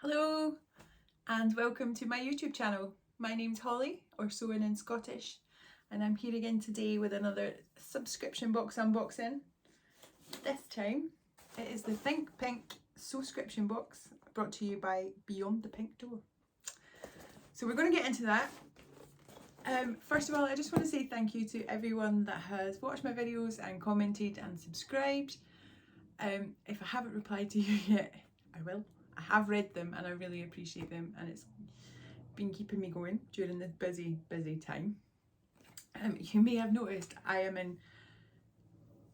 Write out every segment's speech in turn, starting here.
Hello and welcome to my YouTube channel. My name's Holly, or Sewing in Scottish, and I'm here again today with another subscription box unboxing. This time it is the Think Pink Sewscription box brought to you by Beyond the Pink Door. So we're going to get into that. First of all, I just want to say thank you to everyone that has watched my videos and commented and subscribed. If I haven't replied to you yet, I will. I have read them and I really appreciate them, and it's been keeping me going during this busy time. You may have noticed I am in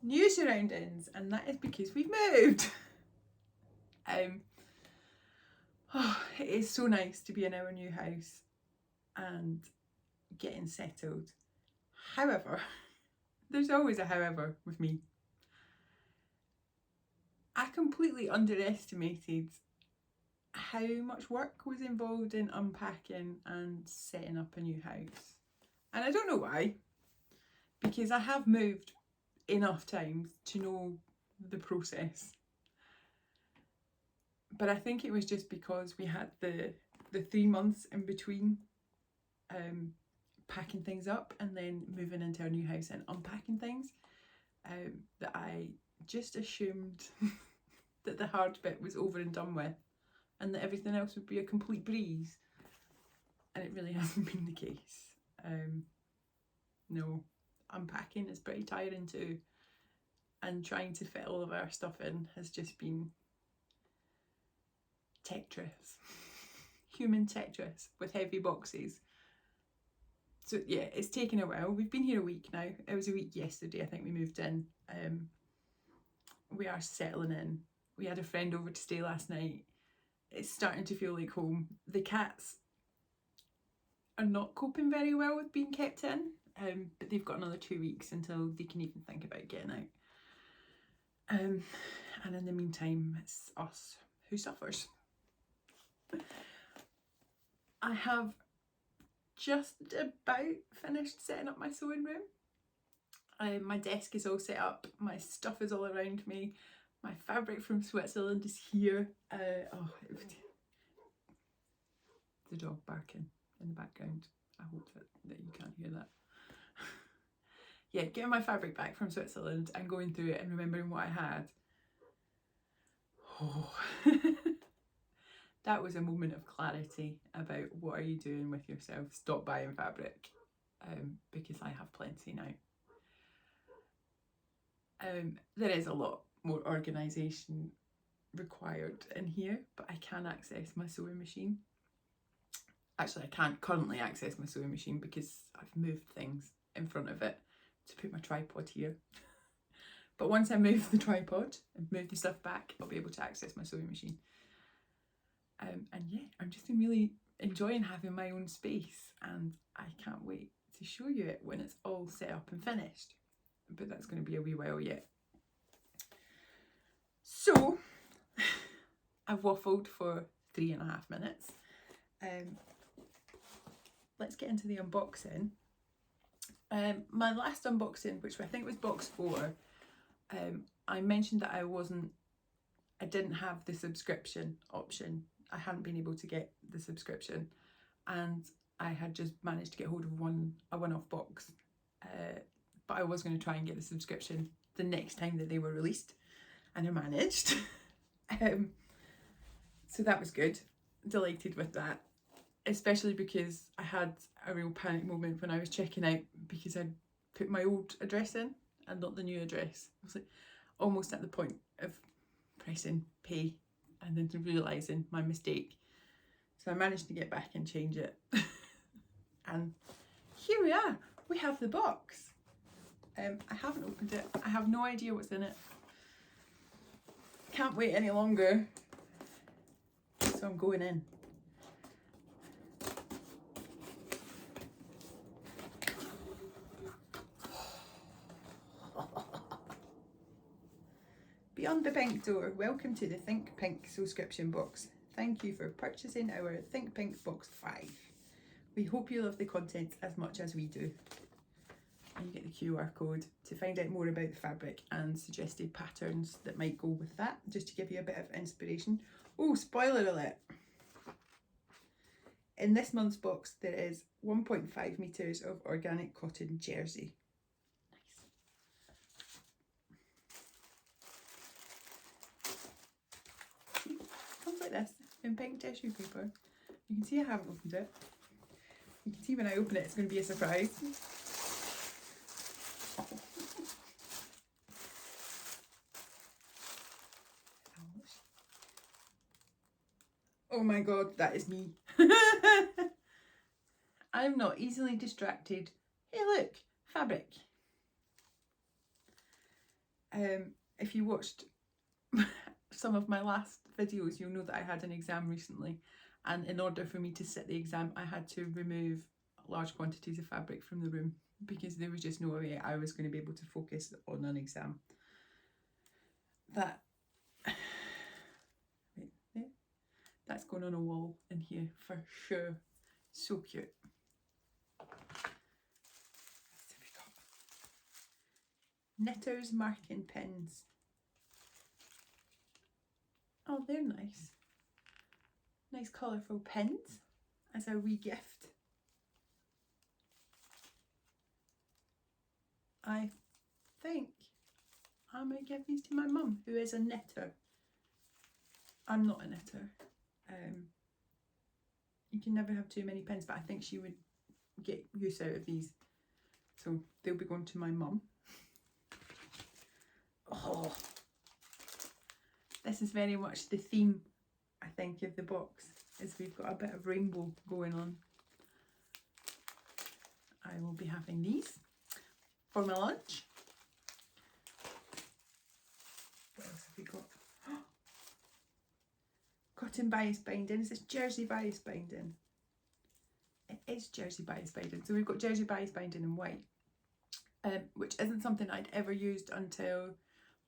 new surroundings, and that is because we've moved. It is so nice to be in our new house and getting settled. However, there's always a however with me. I completely underestimated how much work was involved in unpacking and setting up a new house. And I don't know why, because I have moved enough times to know the process. But I think it was just because we had the 3 months in between packing things up and then moving into our new house and unpacking things, that I just assumed that the hard bit was over and done with, and that everything else would be a complete breeze, and it really hasn't been the case. No, unpacking is pretty tiring too, and trying to fit all of our stuff in has just been Tetris, human Tetris with heavy boxes. So yeah, it's taken a while. We've been here a week now. It was a week yesterday, I think we moved in. We are settling in. We had a friend over to stay last night. It's starting to feel like home. The cats are not coping very well with being kept in, but they've got another 2 weeks until they can even think about getting out. And in the meantime, it's us who suffers. I have just about finished setting up my sewing room. My desk is all set up, my stuff is all around me. My fabric from Switzerland is here. The dog barking in the background. I hope that you can't hear that. Yeah, getting my fabric back from Switzerland and going through it and remembering what I had. Oh. That was a moment of clarity about what are you doing with yourself. Stop buying fabric, because I have plenty now. There is a lot more organisation required in here, but I can access my sewing machine. Actually, I can't currently access my sewing machine because I've moved things in front of it to put my tripod here. But once I move the tripod and move the stuff back, I'll be able to access my sewing machine. And yeah, I'm just really enjoying having my own space, and I can't wait to show you it when it's all set up and finished. But that's going to be a wee while yet. So, I've waffled for 3.5 minutes. Let's get into the unboxing. My last unboxing, which I think was box 4, I mentioned that I didn't have the subscription option. I hadn't been able to get the subscription, and I had just managed to get hold of a one-off box. But I was going to try and get the subscription the next time that they were released, and I managed. So that was good. Delighted with that, especially because I had a real panic moment when I was checking out, because I'd put my old address in and not the new address. I was like almost at the point of pressing pay and then realising my mistake. So I managed to get back and change it. And here we are. We have the box. I haven't opened it. I have no idea what's in it. Can't wait any longer. So I'm going in. Beyond the Pink Door, welcome to the Think Pink Sewscription box. Thank you for purchasing our Think Pink box 5. We hope you love the content as much as we do. And you get the QR code to find out more about the fabric and suggested patterns that might go with that, just to give you a bit of inspiration. Oh, spoiler alert! in this month's box there is 1.5 metres of organic cotton jersey. Nice. See, it comes like this in pink tissue paper. You can see I haven't opened it. You can see when I open it it's going to be a surprise. Oh my god, that is me. I'm not easily distracted. Hey look, fabric. If you watched some of my last videos, you'll know that I had an exam recently, and in order for me to sit the exam I had to remove large quantities of fabric from the room because there was just no way I was going to be able to focus on an exam. That's going on a wall in here for sure. So cute. What have we got? Knitters marking pins. Oh, they're nice. Nice colourful pins as a wee gift. I think I might give these to my mum, who is a knitter. I'm not a knitter. You can never have too many pins, but I think she would get use out of these. So they'll be going to my mum. Oh, this is very much the theme, I think, of the box, is we've got a bit of rainbow going on. I will be having these for my lunch. What else have we got? Cotton bias binding. Is this jersey bias binding? It is jersey bias binding. So we've got jersey bias binding in white, which isn't something I'd ever used until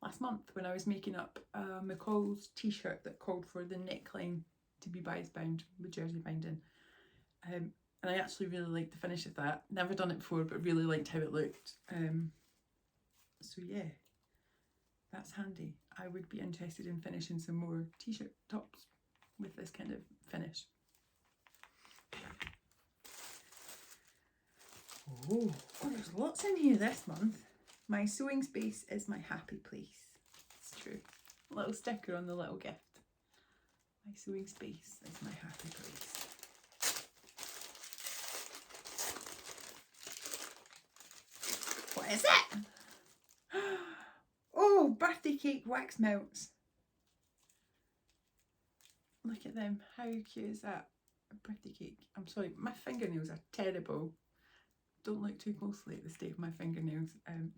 last month when I was making up McCall's t-shirt that called for the neckline to be bias bound with jersey binding. And I actually really liked the finish of that. Never done it before, but really liked how it looked. So yeah, that's handy. I would be interested in finishing some more t-shirt tops with this kind of finish. Oh, there's lots in here this month. My sewing space is my happy place. It's true. A little sticker on the little gift. My sewing space is my happy place. What is it? Oh, birthday cake wax melts. Look at them. How cute is that? A birthday cake. I'm sorry, my fingernails are terrible. Don't look too closely at the state of my fingernails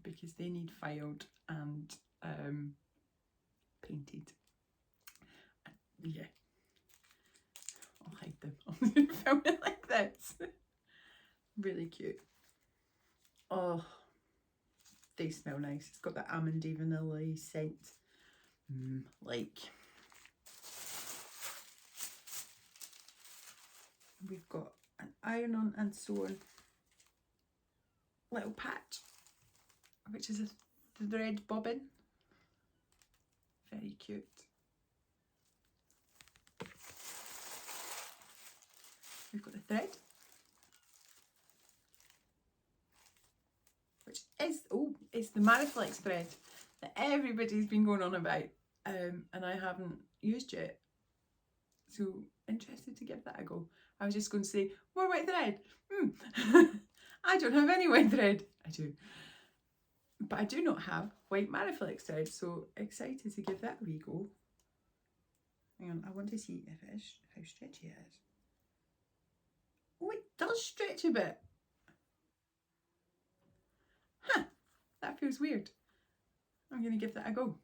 because they need filed and painted. Yeah. I'll hide them. I'm going to film it like this. Really cute. Oh, they smell nice. It's got that almondy vanilla scent. Like. We've got an iron-on and sewn little patch, which is a thread bobbin. Very cute. We've got the thread, which is, it's the Mariflex thread that everybody's been going on about, and I haven't used yet. So interested to give that a go. I was just going to say, more white thread. I don't have any white thread. I do. But I do not have white Mariflex thread, so excited to give that a wee go. Hang on, I want to see if it is, how stretchy it is. Oh, it does stretch a bit. Huh, that feels weird. I'm going to give that a go.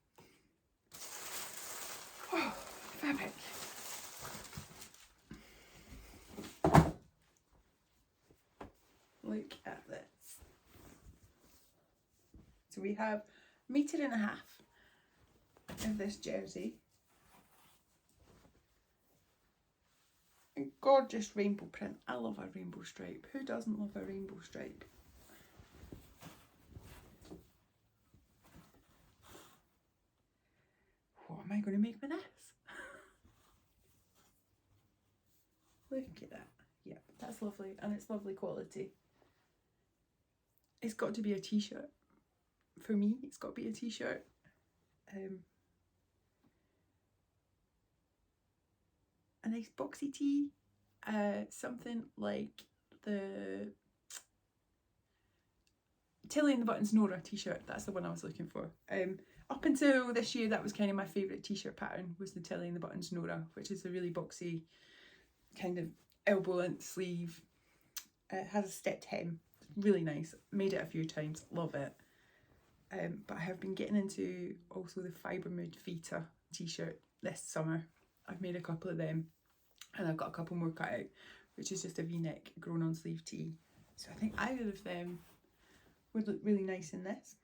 Oh, fabric. Look at this. So we have 1.5 meters of this jersey. A gorgeous rainbow print. I love a rainbow stripe. Who doesn't love a rainbow stripe? What am I going to make with this? Look at that. Yeah, that's lovely, and it's lovely quality. It's got to be a t-shirt. For me, it's got to be a t-shirt. A nice boxy tee, something like the Tilly and the Buttons Nora t-shirt. That's the one I was looking for. Up until this year, that was kind of my favourite t-shirt pattern, was the Tilly and the Buttons Nora, which is a really boxy kind of elbow length sleeve. It has a stepped hem, really nice. Made it a few times, love it. But I have been getting into also the Fibre Mood Vita t-shirt this summer. I've made a couple of them, and I've got a couple more cut out, which is just a v-neck grown on sleeve tee. So I think either of them would look really nice in this.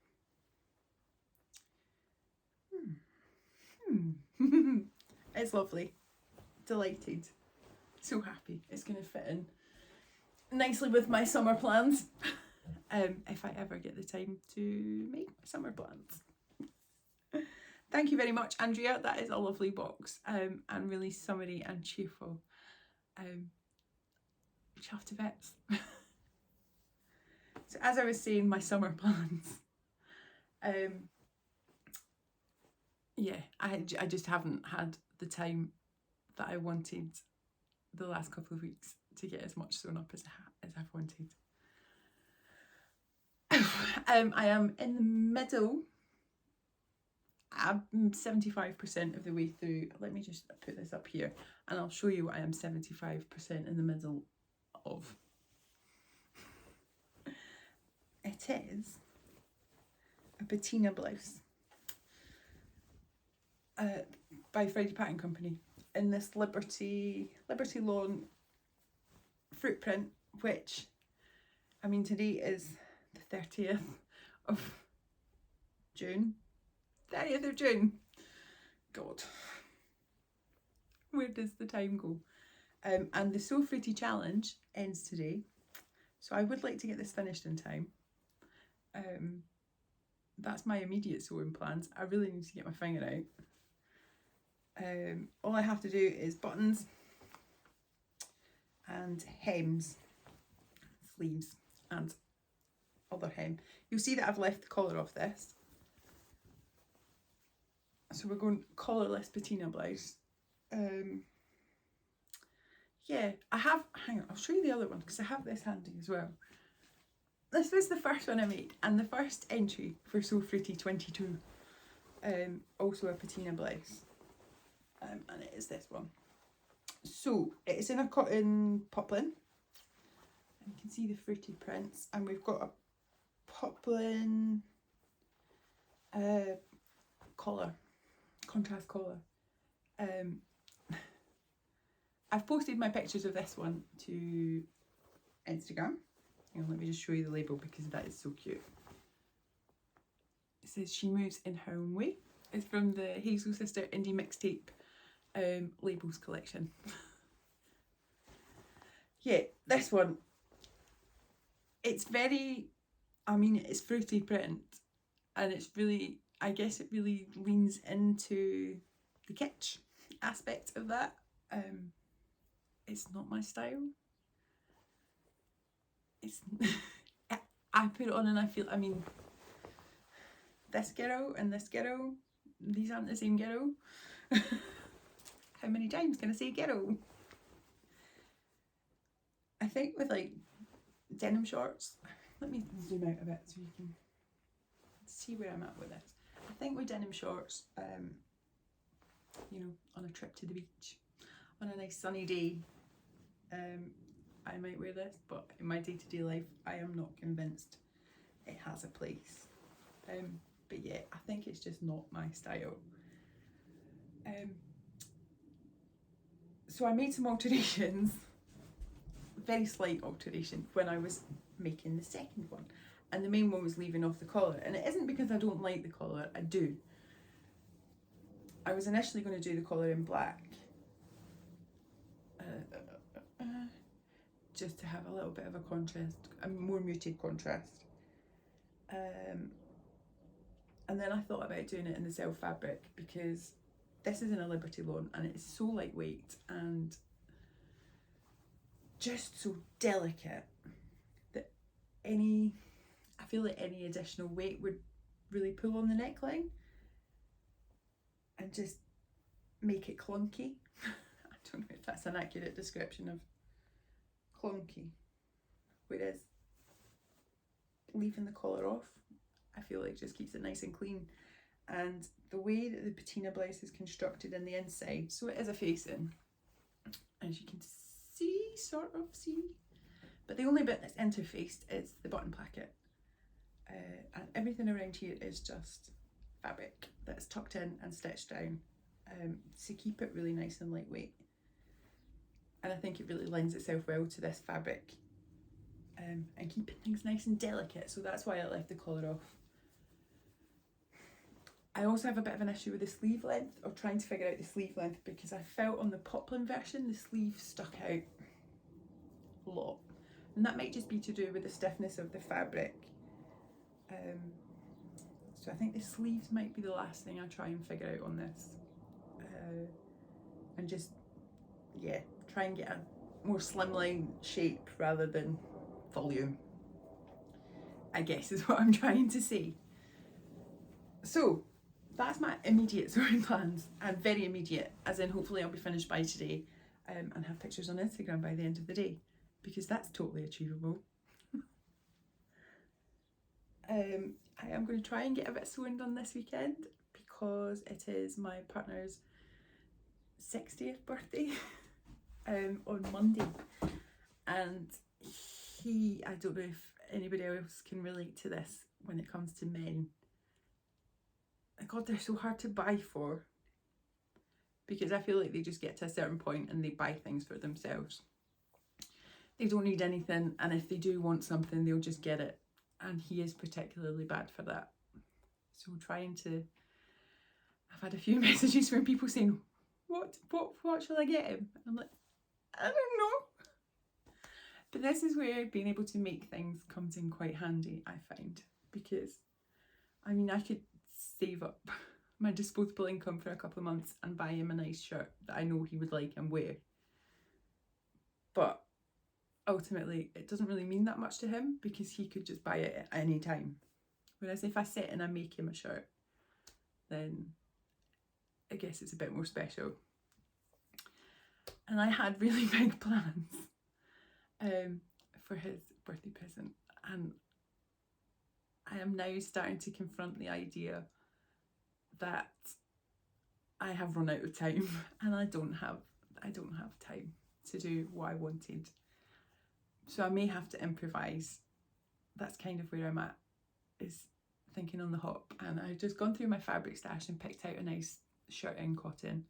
It's lovely. Delighted. So happy. It's going to fit in nicely with my summer plans. If I ever get the time to make my summer plans. Thank you very much, Andrea. That is a lovely box, and really summery and cheerful. Chuffed to bits. So as I was saying, my summer plans. Yeah, I just haven't had the time that I wanted the last couple of weeks to get as much sewn up as I've wanted. I am in the middle. I'm 75% of the way through. Let me just put this up here and I'll show you what I am 75% in the middle of. It is a patina blouse by Friday Pattern Company in this Liberty Lawn fruit print, which, I mean, today is the 30th of June. 30th of June. God. Where does the time go? And the Sew Fruity Challenge ends today. So I would like to get this finished in time. That's my immediate sewing plans. I really need to get my finger out. All I have to do is buttons and hems, sleeves and other hem. You'll see that I've left the collar off this. So we're going collarless patina blouse. Yeah, I have, hang on, I'll show you the other one because I have this handy as well. This was the first one I made and the first entry for Sew Fruity 22. Also a patina blouse. And it is this one. So it's in a cotton poplin. And you can see the fruity prints. And we've got a poplin collar, contrast collar. I've posted my pictures of this one to Instagram. Hang on, let me just show you the label because that is so cute. It says She Moves in Her Own Way. It's from the Hazel Sister Indie Mixtape labels collection. Yeah, this one, it's very, I mean, it's fruity print and it's really, I guess it really leans into the kitsch aspect of that. It's not my style. It's I put it on and I feel, I mean, this girl and this girl, these aren't the same girl. How many times can I say girl? I think with like denim shorts, let me zoom out a bit so you can see where I'm at with this. I think with denim shorts, you know, on a trip to the beach, on a nice sunny day, I might wear this, but in my day-to-day life, I am not convinced it has a place. But yeah, I think it's just not my style. So I made some alterations, very slight alteration, when I was making the second one. And the main one was leaving off the collar. And it isn't because I don't like the collar, I do. I was initially going to do the collar in black. Just to have a little bit of a contrast, a more muted contrast. And then I thought about doing it in the self fabric because this is in a Liberty Lawn and it's so lightweight and just so delicate that I feel like any additional weight would really pull on the neckline and just make it clunky. I don't know if that's an accurate description of clunky. Whereas leaving the collar off, I feel like just keeps it nice and clean. And the way that the patina blouse is constructed in the inside, so it is a facing, as you can sort of see, but the only bit that's interfaced is the button placket, and everything around here is just fabric that's tucked in and stitched down to keep it really nice and lightweight. And I think it really lends itself well to this fabric, and keeping things nice and delicate, so that's why I left the collar off. I also have a bit of an issue with the sleeve length, or trying to figure out the sleeve length, because I felt on the poplin version the sleeve stuck out a lot, and that might just be to do with the stiffness of the fabric. So I think the sleeves might be the last thing I try and figure out on this, and just, yeah, try and get a more slimline shape rather than volume, I guess is what I'm trying to say. So that's my immediate sewing plans, and very immediate, as in hopefully I'll be finished by today, and have pictures on Instagram by the end of the day, because that's totally achievable. I am going to try and get a bit of sewing done this weekend, because it is my partner's 60th birthday on Monday, and I don't know if anybody else can relate to this when it comes to men. God, they're so hard to buy for, because I feel like they just get to a certain point and they buy things for themselves. They don't need anything, and if they do want something, they'll just get it, and he is particularly bad for that. So I've had a few messages from people saying, what shall I get him? I'm like, I don't know. But this is where being able to make things comes in quite handy, I find, because I mean, I could save up my disposable income for a couple of months and buy him a nice shirt that I know he would like and wear, but ultimately it doesn't really mean that much to him, because he could just buy it at any time. Whereas if I sit and I make him a shirt, then I guess it's a bit more special. And I had really big plans for his birthday present, and I am now starting to confront the idea that I have run out of time, and I don't have time to do what I wanted. So I may have to improvise. That's kind of where I'm at, is thinking on the hop. And I've just gone through my fabric stash and picked out a nice shirting cotton.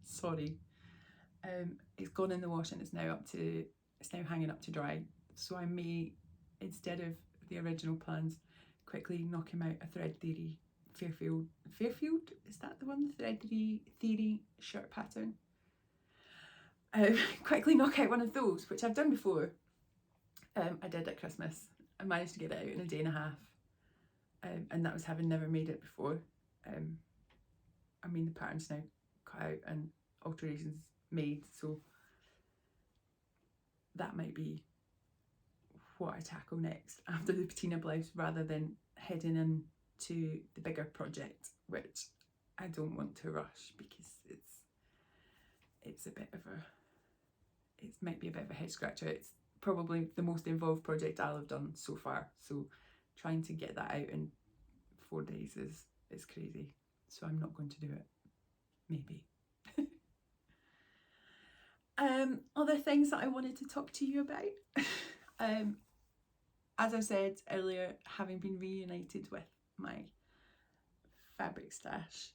Sorry. It's gone in the wash and it's now hanging up to dry. So I may, instead of the original plans, quickly knock him out a Thread Theory Fairfield, is that the one? The Thread Theory shirt pattern. Quickly knock out one of those, which I've done before. I did at Christmas. I managed to get it out in a day and a half, and that was having never made it before. I mean, the pattern's now cut out and alterations made, so that might be what I tackle next after the patina blouse, rather than heading into the bigger project, which I don't want to rush, because it's a bit of it might be a bit of a head scratcher. It's probably the most involved project I'll have done so far, so trying to get that out in 4 days is crazy, so I'm not going to do it, maybe. Other things that I wanted to talk to you about. As I said earlier, having been reunited with my fabric stash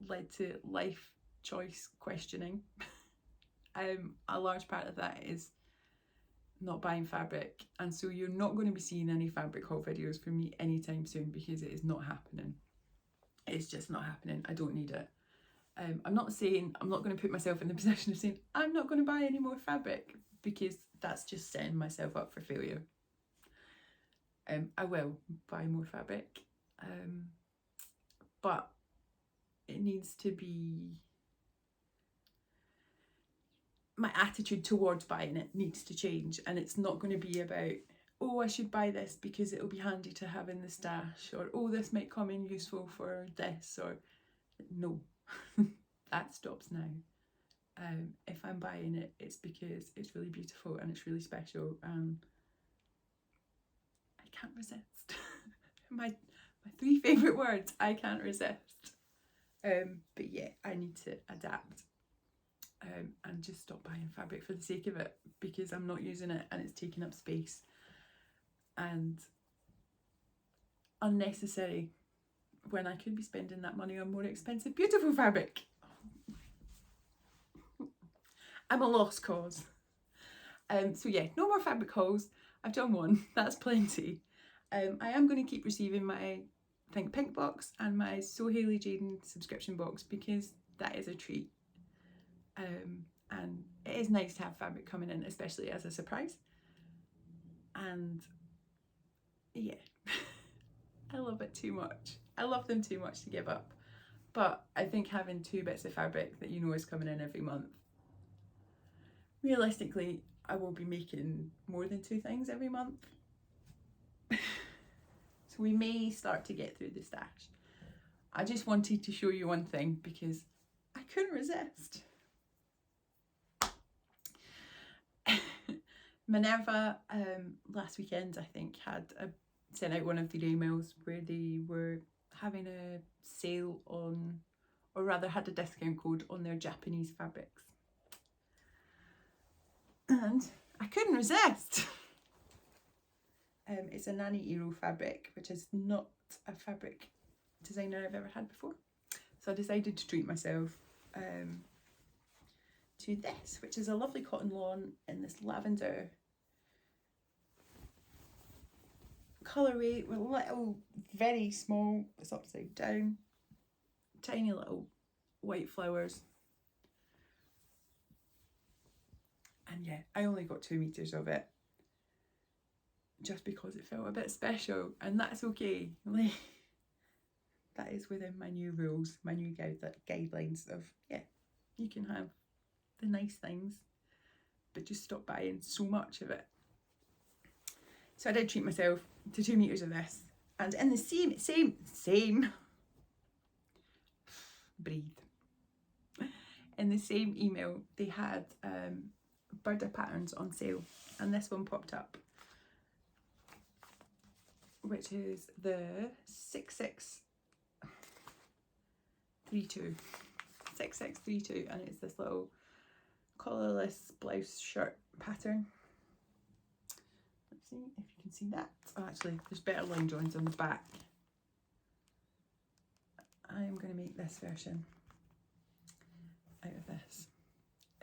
led to life choice questioning. A large part of that is not buying fabric, and so you're not going to be seeing any fabric haul videos from me anytime soon, because it is not happening. It's just not happening. I don't need it. I'm not saying, I'm not going to put myself in the position of saying I'm not going to buy any more fabric, because that's just setting myself up for failure. I will buy more fabric, but it needs to be my attitude towards buying it needs to change, and it's not going to be about, oh, I should buy this because it'll be handy to have in the stash, or oh, this might come in useful for this, or no. That stops now. If I'm buying it, it's because it's really beautiful and it's really special, and I can't resist. my 3 favourite words, I can't resist. But yeah, I need to adapt and just stop buying fabric for the sake of it, because I'm not using it and it's taking up space and unnecessary, when I could be spending that money on more expensive, beautiful fabric. I'm a lost cause. So yeah, no more fabric hauls. I've done one, that's plenty. I am going to keep receiving my Think Pink box and my So Hayley Jaden subscription box, because that is a treat. And it is nice to have fabric coming in, especially as a surprise. And yeah, I love it too much. I love them too much to give up. But I think having 2 bits of fabric that you know is coming in every month, realistically, I will be making more than 2 things every month. So we may start to get through the stash. I just wanted to show you one thing because I couldn't resist. Minerva last weekend, I think, had sent out one of their emails where they were having a sale on, or rather had a discount code on their Japanese fabrics. And I couldn't resist. It's a Nani Iro fabric, which is not a fabric designer I've ever had before. So I decided to treat myself to this, which is a lovely cotton lawn in this lavender colourway with little, very small, it's upside down, tiny little white flowers. And yeah, I only got 2 meters of it, just because it felt a bit special, and that's okay. Like, that is within my new rules, my new guidelines of, yeah, you can have the nice things, but just stop buying so much of it. So I did treat myself to 2 meters of this, and in the same breathe. In the same email, they had border patterns on sale, and this one popped up, which is the 6632, and it's this little collarless blouse shirt pattern. Let's see if you can see that. Oh, actually, there's better line joins on the back. I am going to make this version out of this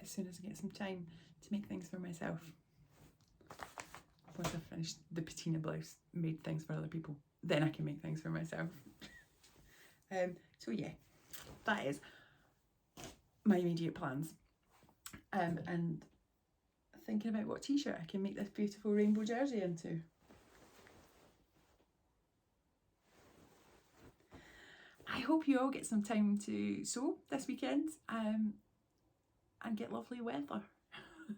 as soon as I get some time to make things for myself. Once I've finished the patina blouse, made things for other people, then I can make things for myself. So yeah, that is my immediate plans. And thinking about what t-shirt I can make this beautiful rainbow jersey into. I hope you all get some time to sew this weekend and get lovely weather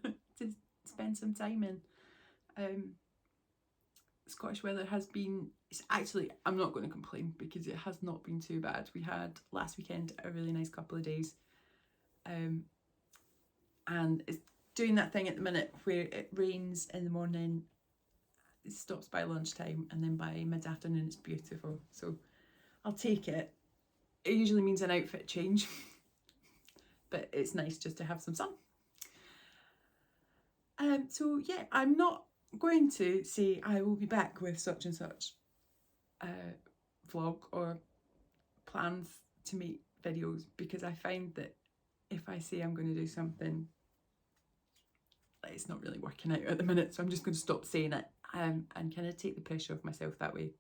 to spend some time in. Scottish weather has been, it's actually, I'm not going to complain because it has not been too bad. We had last weekend a really nice couple of days, and it's doing that thing at the minute where it rains in the morning, it stops by lunchtime, and then by mid-afternoon it's beautiful. So I'll take it. It usually means an outfit change, but it's nice just to have some sun. So yeah, I'm not going to say I will be back with such and such vlog or plans to make videos, because I find that if I say I'm going to do something, it's not really working out at the minute, so I'm just going to stop saying it and kind of take the pressure off myself that way,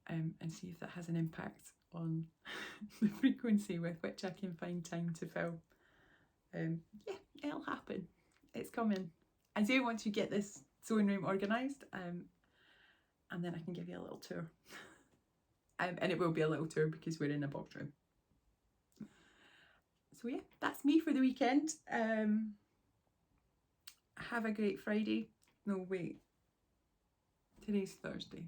and see if that has an impact on the frequency with which I can find time to film. Yeah, it'll happen. It's coming. I do want to get this sewing room organised, and then I can give you a little tour. And it will be a little tour because we're in a box room. So So yeah, that's me for the weekend. Have a great Friday. No, wait. Today's Thursday.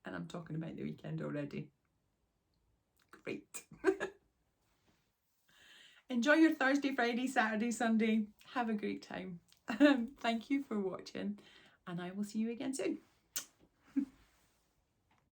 And I'm talking about the weekend already. Great. Enjoy your Thursday, Friday, Saturday, Sunday. Have a great time. Thank you for watching, and I will see you again soon.